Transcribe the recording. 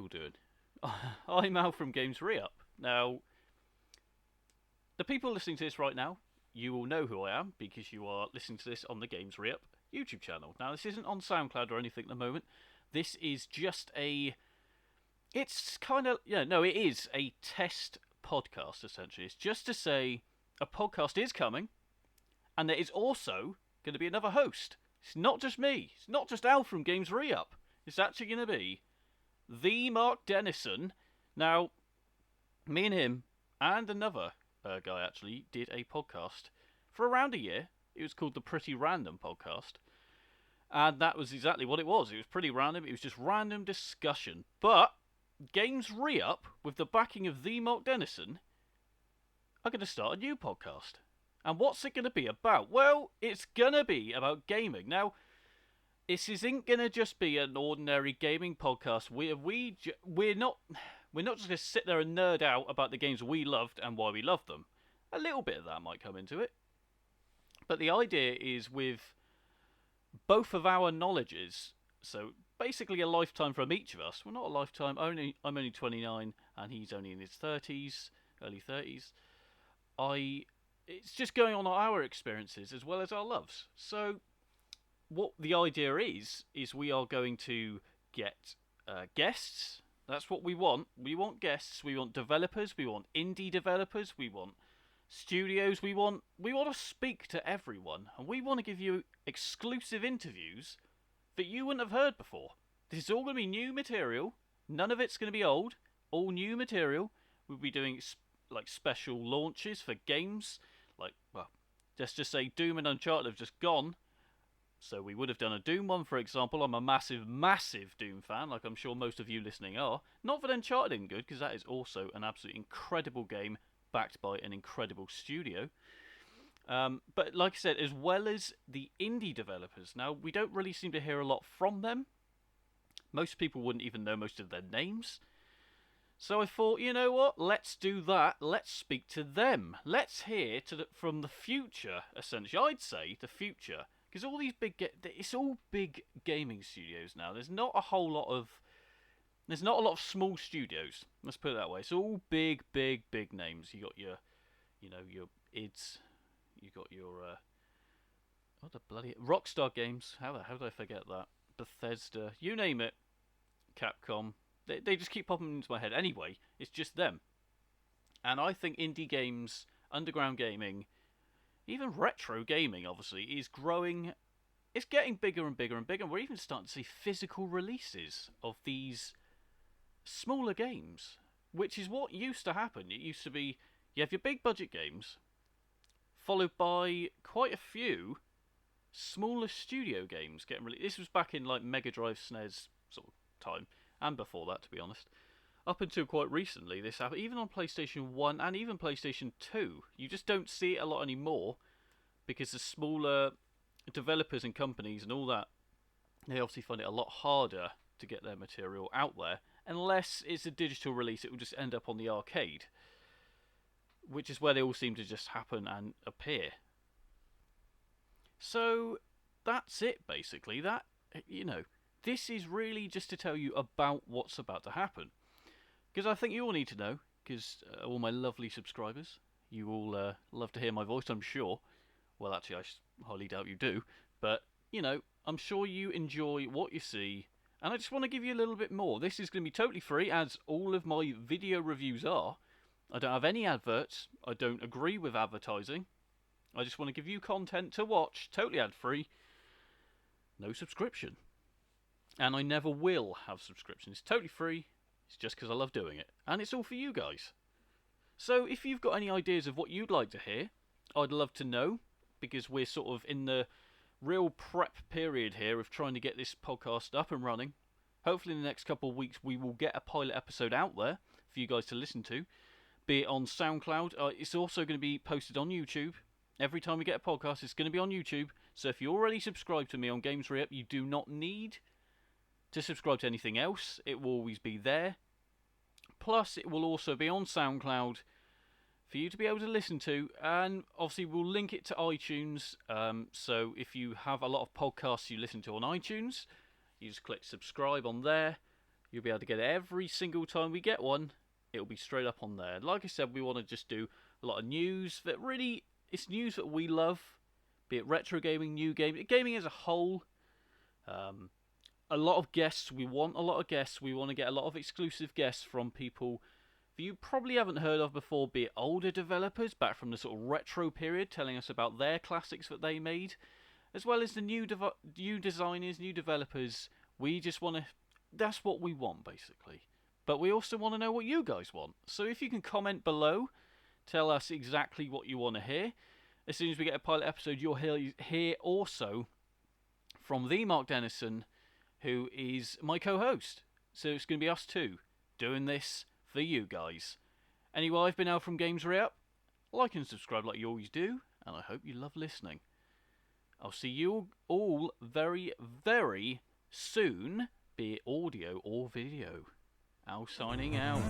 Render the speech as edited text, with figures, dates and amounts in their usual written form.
all doing? I'm Al from gamesreup. Now, the people listening to this right now, you will know who I am because you are listening to this on the gamesreup YouTube channel. Now, this isn't on SoundCloud or anything at the moment. This is just it's kind of, no, it is a test podcast, essentially. It's just to say a podcast is coming, and there is also going to be another host. It's not just me. It's not just Al from gamesreup. It's actually going to be the Mark Dennison. Now, me and him and another guy actually did a podcast for around a year. It was called the Pretty Random Podcast. And that was exactly what it was. It was pretty random. It was just random discussion. But gamesreup, with the backing of the Mark Dennison, are going to start a new podcast. And what's it going to be about? Well, it's going to be about gaming. Now, this isn't going to just be an ordinary gaming podcast. We're not just going to sit there and nerd out about the games we loved and why we loved them. A little bit of that might come into it. But the idea is with both of our knowledges, so basically a lifetime from each of us. Well, not a lifetime. I'm only 29 and he's only in his 30s, early 30s. It's just going on our experiences as well as our loves. So what the idea is we are going to get guests. That's what we want. We want guests. We want developers. We want indie developers. We want studios. We want to speak to everyone, and we want to give you exclusive interviews that you wouldn't have heard before. This is all going to be new material. None of it's going to be old. All new material. We'll be doing like special launches for games. Like, well, let's just say Doom and Uncharted have just gone. So we would have done a Doom one, for example. I'm a massive, massive Doom fan, like I'm sure most of you listening are. Not that Uncharted isn't good, because that is also an absolutely incredible game backed by an incredible studio. But like I said, as well as the indie developers. Now, we don't really seem to hear a lot from them. Most people wouldn't even know most of their names. So I thought, you know what? Let's do that. Let's speak to them. Let's hear from the future, essentially. I'd say the future. Because all these it's all big gaming studios now. There's not a lot of small studios. Let's put it that way. It's all big, big, big names. You got your ids. You got your what the bloody Rockstar Games. How did I forget that? Bethesda. You name it. Capcom. They just keep popping into my head. Anyway, it's just them. And I think indie games, underground gaming, even retro gaming, obviously, is growing. It's getting bigger and bigger and bigger. We're even starting to see physical releases of these smaller games, which is what used to happen. It used to be, you have your big budget games, followed by quite a few smaller studio games getting released. This was back in like Mega Drive, SNES sort of time, and before that, to be honest. Up until quite recently, this happened, even on PlayStation 1 and even PlayStation 2. You just don't see it a lot anymore because the smaller developers and companies and all that, they obviously find it a lot harder to get their material out there. Unless it's a digital release, it will just end up on the arcade, which is where they all seem to just happen and appear. So that's it, basically. This is really just to tell you about what's about to happen. Because I think you all need to know, because all my lovely subscribers, you all love to hear my voice, I'm sure. Well, actually, I highly doubt you do. But, I'm sure you enjoy what you see. And I just want to give you a little bit more. This is going to be totally free, as all of my video reviews are. I don't have any adverts. I don't agree with advertising. I just want to give you content to watch, totally ad-free. No subscription. And I never will have subscription. It's totally free. It's just because I love doing it. And it's all for you guys. So if you've got any ideas of what you'd like to hear, I'd love to know. Because we're sort of in the real prep period here of trying to get this podcast up and running. Hopefully in the next couple of weeks we will get a pilot episode out there for you guys to listen to. Be it on SoundCloud. It's also going to be posted on YouTube. Every time we get a podcast, it's going to be on YouTube. So if you already subscribe to me on gamesreup, you do not need to subscribe to anything else. It will always be there. Plus, it will also be on SoundCloud for you to be able to listen to. And obviously, we'll link it to iTunes. So if you have a lot of podcasts you listen to on iTunes, you just click subscribe on there. You'll be able to get it every single time we get one. It'll be straight up on there. Like I said, we want to just do a lot of news that really, it's news that we love, be it retro gaming, new gaming as a whole. A lot of guests. We want a lot of guests. We want to get a lot of exclusive guests from people that you probably haven't heard of before, be it older developers back from the sort of retro period, telling us about their classics that they made, as well as the new designers, new developers. We just want to. That's what we want, basically. But we also want to know what you guys want. So if you can comment below, tell us exactly what you want to hear. As soon as we get a pilot episode, you'll hear also from the Mark Dennison, who is my co-host. So it's going to be us two doing this for you guys. Anyway, I've been Al from gamesreup. Like and subscribe like you always do, and I hope you love listening. I'll see you all very, very soon, be it audio or video. Al signing out.